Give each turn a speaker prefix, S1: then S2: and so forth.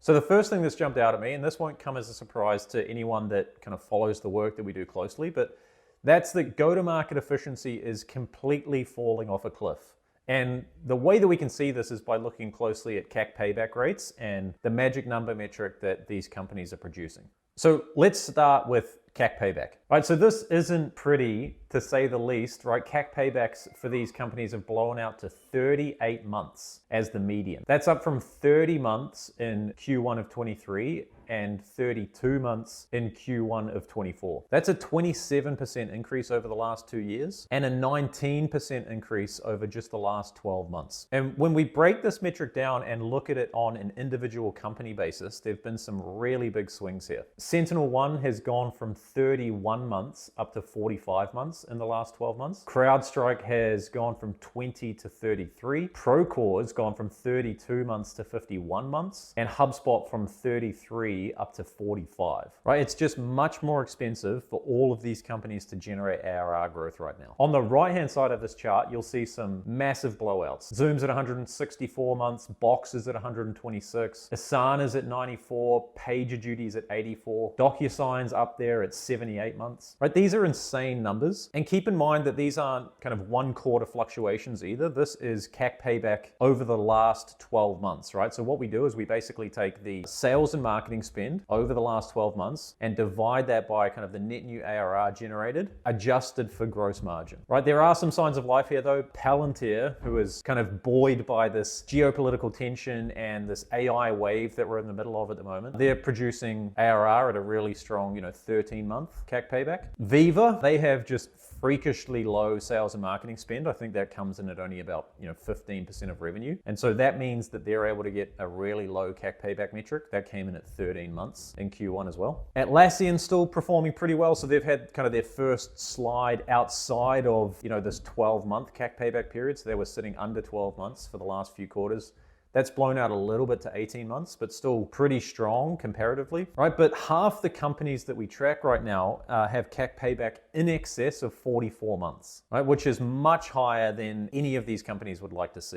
S1: So the first thing that's jumped out at me, and this won't come as a surprise to anyone that kind of follows the work that we do closely, but that's that go-to-market efficiency is completely falling off a cliff. And the way that we can see this is by looking closely at CAC payback rates and the magic number metric that these companies are producing. So let's start with CAC payback. Right, so this isn't pretty to say the least, right? CAC paybacks for these companies have blown out to 38 months as the median. That's up from 30 months in Q1 of 23 and 32 months in Q1 of 24. That's a 27% increase over the last 2 years and a 19% increase over just the last 12 months. And when we break this metric down and look at it on an individual company basis, there've been some really big swings here. SentinelOne has gone from 31 months up to 45 months in the last 12 months. CrowdStrike has gone from 20 to 33. Procore's gone from 32 months to 51 months. And HubSpot from 33 up to 45, right? It's just much more expensive for all of these companies to generate ARR growth right now. On the right-hand side of this chart, you'll see some massive blowouts. Zoom's at 164 months, Box is at 126, Asana's at 94, PagerDuty's at 84, DocuSign's up there at 78 months, right? These are insane numbers. And keep in mind that these aren't kind of one quarter fluctuations either. This is CAC payback over the last 12 months, right? So what we do is we basically take the sales and marketing spend over the last 12 months and divide that by kind of the net new ARR generated, adjusted for gross margin, right? There are some signs of life here though. Palantir, who is kind of buoyed by this geopolitical tension and this AI wave that we're in the middle of at the moment, they're producing ARR at a really strong, 13-month CAC payback. Veeva, they have just freakishly low sales and marketing spend. I think that comes in at only about 15% of revenue. And so that means that they're able to get a really low CAC payback metric. That came in at 13 months in Q1 as well. Atlassian's still performing pretty well. So they've had kind of their first slide outside of this 12-month CAC payback period. So they were sitting under 12 months for the last few quarters. That's blown out a little bit to 18 months, but still pretty strong comparatively, right? But half the companies that we track right now have CAC payback in excess of 44 months, right? Which is much higher than any of these companies would like to see.